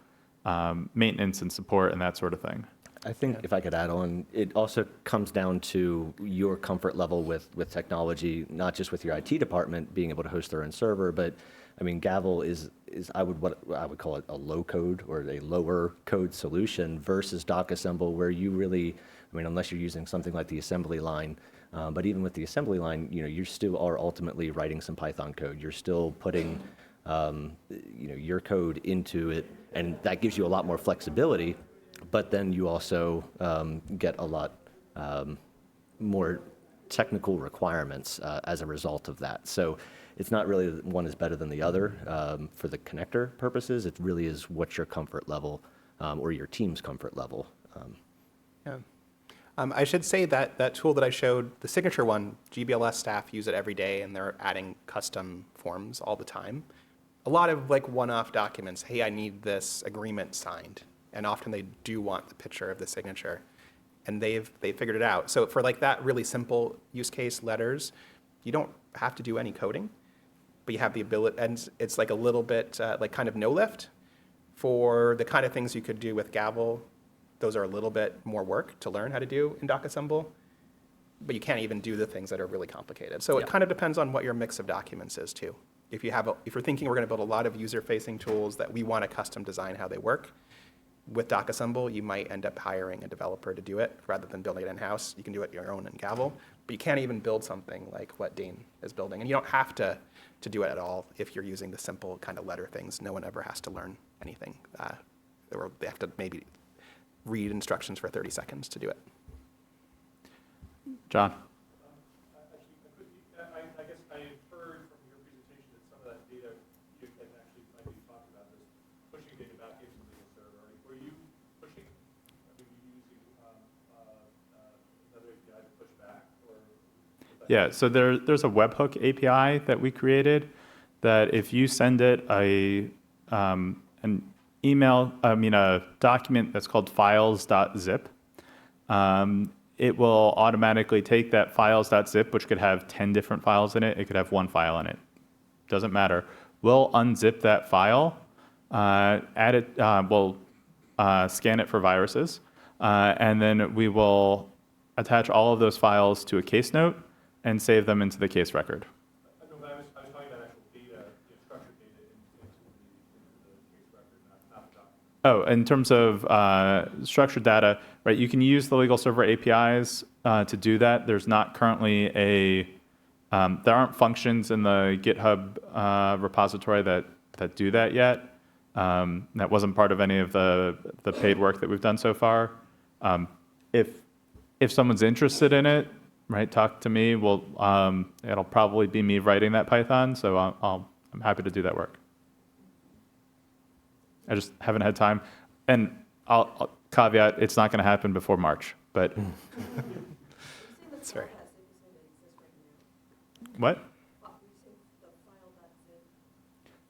maintenance and support and that sort of thing. I think if I could add on, it also comes down to your comfort level with technology, not just with your IT department being able to host their own server, but I mean, Gavel is what I would call it a low code or a lower code solution versus DocAssemble, where you really, I mean, unless you're using something like the assembly line, but even with the assembly line, you still are ultimately writing some Python code. You're still putting, your code into it, and that gives you a lot more flexibility. But then you also get a lot more technical requirements as a result of that. So it's not really one is better than the other for the connector purposes. It really is what's your comfort level or your team's comfort level. I should say that that tool that I showed, the signature one, GBLS staff use it every day, and they're adding custom forms all the time. A lot of one-off documents, hey, I need this agreement signed. And often they do want the picture of the signature, and they figured it out. So for that really simple use case letters, you don't have to do any coding, but you have the ability, and it's a little bit kind of no lift. For the kind of things you could do with Gavel, those are a little bit more work to learn how to do in DocAssemble, but you can't even do the things that are really complicated. So it kind of depends on what your mix of documents is too. If you're thinking we're going to build a lot of user-facing tools that we want to custom design how they work, with DocAssemble, you might end up hiring a developer to do it rather than building it in-house. You can do it your own in Gavel, but you can't even build something like what Dane is building. And you don't have to do it at all if you're using the simple kind of letter things. No one ever has to learn anything. Or they have to maybe read instructions for 30 seconds to do it. John? I guess I Yeah, so there's a webhook API that we created that if you send it an email, a document that's called files.zip, it will automatically take that files.zip, which could have 10 different files in it. It could have one file in it. Doesn't matter. We'll unzip that file, add it, we'll scan it for viruses, and then we will attach all of those files to a case note and save them into the case record. No, but I was talking about actual data, structured data into the case record, not the document. Oh, in terms of structured data, right, you can use the legal server APIs to do that. There's not currently there aren't functions in the GitHub repository that do that yet. That wasn't part of any of the paid work that we've done so far. If someone's interested in it, right, talk to me. It'll probably be me writing that Python, so I'm happy to do that work. I just haven't had time, and I'll caveat: it's not going to happen before March. But That's right. what?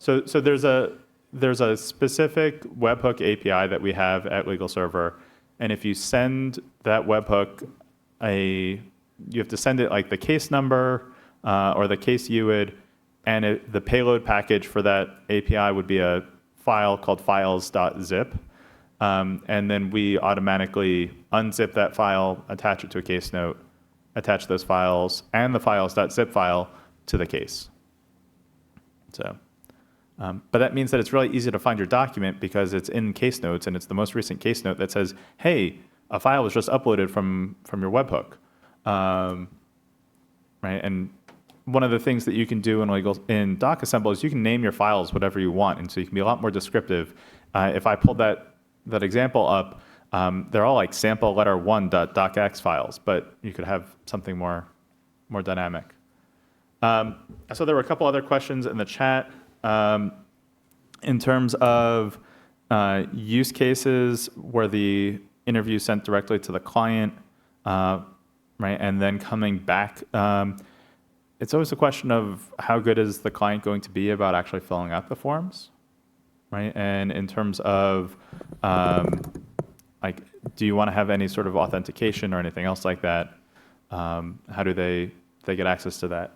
So there's a specific webhook API that we have at Legal Server, and if you send that webhook you have to send it like the case number or the case UID, and the payload package for that API would be a file called files.zip, and then we automatically unzip that file, attach it to a case note, attach those files and the files.zip file to the case. So. But that means that it's really easy to find your document because it's in case notes, and it's the most recent case note that says, hey, a file was just uploaded from your webhook. Right? And one of the things that you can do in DocAssemble is you can name your files whatever you want, and so you can be a lot more descriptive. If I pulled that example up, they're all like sample letter 1.docx files, but you could have something more dynamic. So there were a couple other questions in the chat. In terms of use cases where the interview sent directly to the client, right, and then coming back, it's always a question of how good is the client going to be about actually filling out the forms, right? And in terms of like, do you want to have any sort of authentication or anything else like that? How do they get access to that?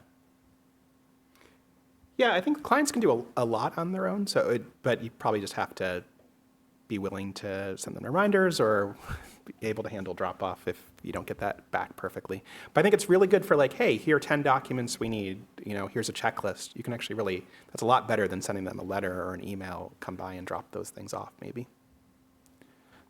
Yeah, I think clients can do a lot on their own, but you probably just have to be willing to send them reminders or be able to handle drop-off if you don't get that back perfectly. But I think it's really good for like, hey, here are 10 documents we need, here's a checklist. You can actually that's a lot better than sending them a letter or an email, come by and drop those things off maybe.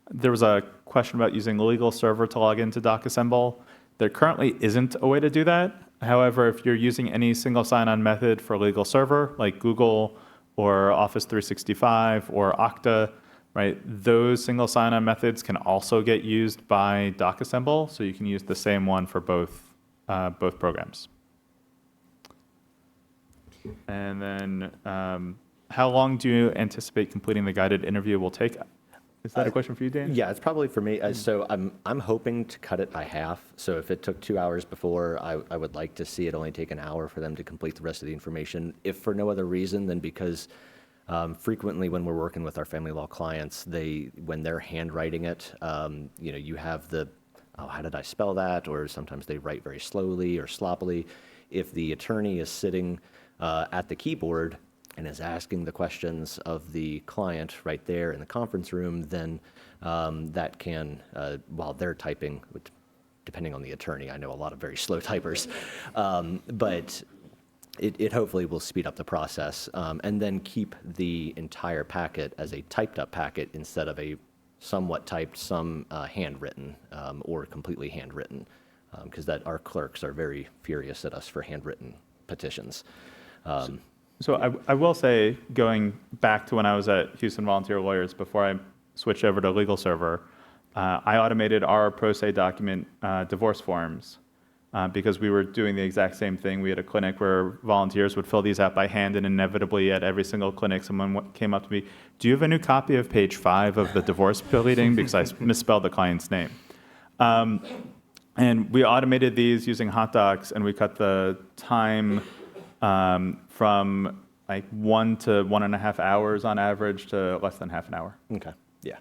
There was a question about using Legal Server to log into DocAssemble. There currently isn't a way to do that. However, if you're using any single sign-on method for Legal Server, like Google or Office 365 or Okta, right, those single sign-on methods can also get used by DocAssemble, so you can use the same one for both programs. And then, how long do you anticipate completing the guided interview will take? Is that a question for you, Dan? Yeah, it's probably for me. So I'm hoping to cut it by half. So if it took 2 hours before, I would like to see it only take an hour for them to complete the rest of the information. If for no other reason than because frequently when we're working with our family law clients, when they're handwriting it, you have how did I spell that? Or sometimes they write very slowly or sloppily. If the attorney is sitting at the keyboard and is asking the questions of the client right there in the conference room, then that can, while they're typing, depending on the attorney, I know a lot of very slow typers, but it hopefully will speed up the process, and then keep the entire packet as a typed up packet instead of a somewhat typed, some handwritten, or completely handwritten, because our clerks are very furious at us for handwritten petitions. So I will say, going back to when I was at Houston Volunteer Lawyers before I switched over to Legal Server, I automated our pro se document divorce forms because we were doing the exact same thing. We had a clinic where volunteers would fill these out by hand, and inevitably at every single clinic, someone came up to me, do you have a new copy of page 5 of the divorce pleading? Because I misspelled the client's name. And we automated these using HotDocs, and we cut the time from like 1 to 1.5 hours on average to less than half an hour. Okay, yeah.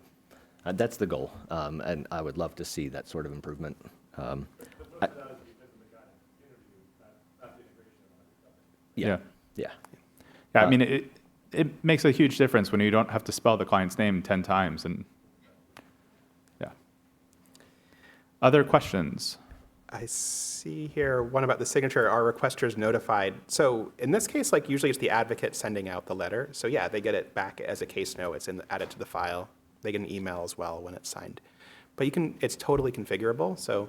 That's the goal, and I would love to see that sort of improvement. I- Yeah. Yeah. Yeah, I mean, it makes a huge difference when you don't have to spell the client's name 10 times. And yeah. Other questions? I see here one about the signature, are requesters notified? So in this case, like usually it's the advocate sending out the letter. So yeah, they get it back as a case note, it's added to the file. They get an email as well when it's signed. But it's totally configurable, so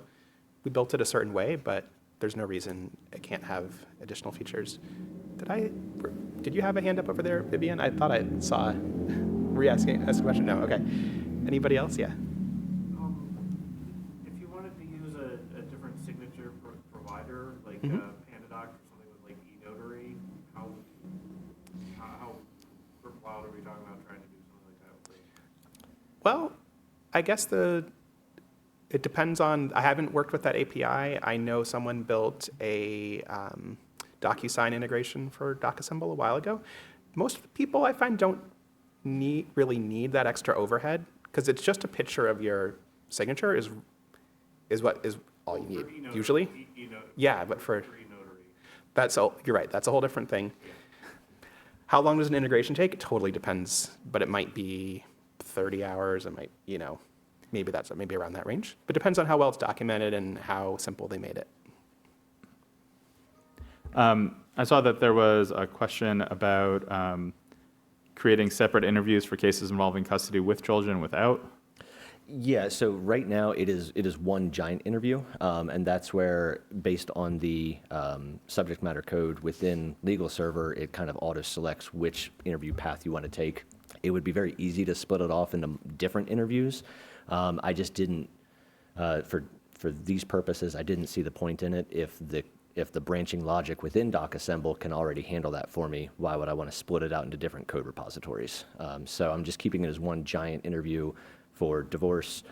we built it a certain way, but there's no reason it can't have additional features. Did you have a hand up over there, Vivian? I thought I saw, were you asking a question? No, okay. Anybody else? Yeah. If you wanted to use a different signature provider, like Mhm. PandaDoc or something with like eNotary, how wild are we talking about trying to do something like that? Well, I guess it depends on, I haven't worked with that API. I know someone built a DocuSign integration for DocAssemble a while ago. Most people I find don't really need that extra overhead because it's just a picture of your signature is what is all you need, eNotary, usually. Yeah, but for eNotary. you're right, that's a whole different thing. How long does an integration take? It totally depends, but it might be 30 hours, it might, maybe around that range. But it depends on how well it's documented and how simple they made it. I saw that there was a question about creating separate interviews for cases involving custody with children and without. Yeah, so right now it is one giant interview, and that's where, based on the subject matter code within Legal Server, it kind of auto-selects which interview path you want to take. It would be very easy to split it off into different interviews. I just didn't, for these purposes, I didn't see the point in it. If the branching logic within DocAssemble can already handle that for me, why would I want to split it out into different code repositories? So I'm just keeping it as one giant interview for divorce,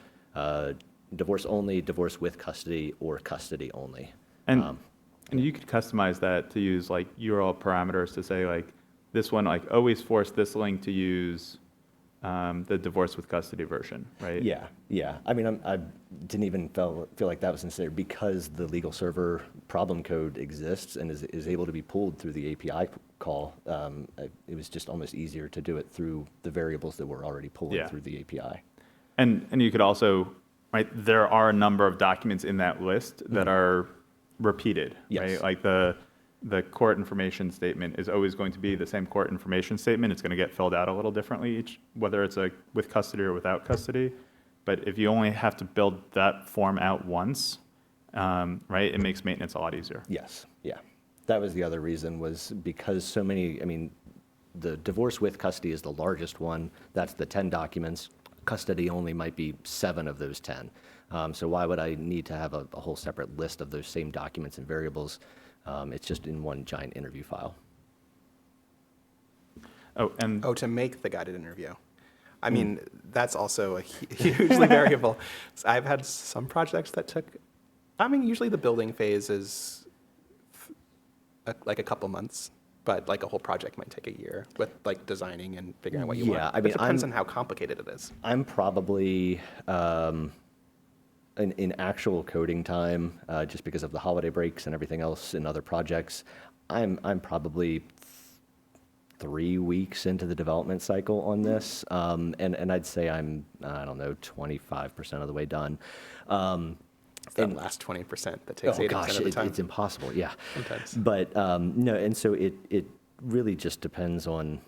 divorce only, divorce with custody, or custody only. And you could customize that to use like URL parameters to say like this one, like always force this link to use the divorce with custody version, right? Yeah. I mean, I didn't even feel like that was necessary because the Legal Server problem code exists and is able to be pulled through the API call. It was just almost easier to do it through the variables that were already pulled Yeah. through the API. And you could also, right, there are a number of documents in that list that are repeated, Yes. right? Like the court information statement is always going to be the same court information statement. It's going to get filled out a little differently whether it's with custody or without custody. But if you only have to build that form out once, right, it makes maintenance a lot easier. Yes, yeah. That was the other reason, was because so many, I mean, the divorce with custody is the largest one. That's the 10 documents. Custody only might be 7 of those 10. So why would I need to have a whole separate list of those same documents and variables? It's just in one giant interview file. To make the guided interview. I mean, that's also a hugely variable. So I've had some projects that took, usually the building phase is like a couple months, but like a whole project might take a year with like designing and figuring out what you want. Yeah, I mean, it depends on how complicated it is. I'm probably, in actual coding time, just because of the holiday breaks and everything else in other projects, I'm probably 3 weeks into the development cycle on this, and I'd say I'm, I don't know, 25% of the way done. It's that last 20% that takes 80% gosh, of the time. it's impossible, yeah. Sometimes. But no, and so it really just depends on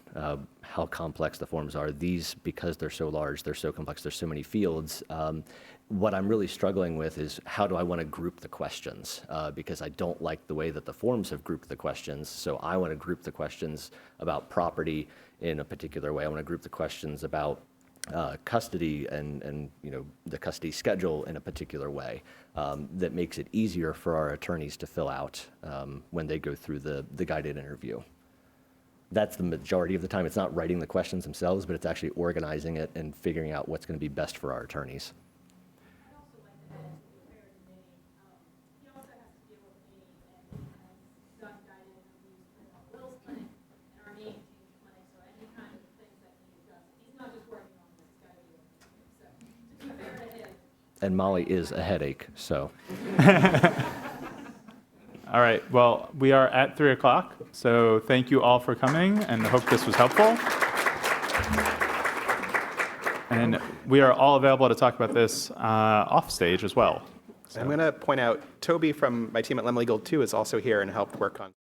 how complex the forms are. These, because they're so large, they're so complex, there's so many fields. What I'm really struggling with is how do I want to group the questions? Because I don't like the way that the forms have grouped the questions. So I want to group the questions about property in a particular way. I want to group the questions about custody and the custody schedule in a particular way that makes it easier for our attorneys to fill out when they go through the guided interview. That's the majority of the time. It's not writing the questions themselves, but it's actually organizing it and figuring out what's going to be best for our attorneys. I'd also like to add, to be fair to Vinny, And Molly is a headache, so. All right, well, we are at 3 o'clock, so thank you all for coming, and I hope this was helpful. And we are all available to talk about this off stage as well. I'm going to point out, Toby from my team at Lem Legal 2 is also here and helped work on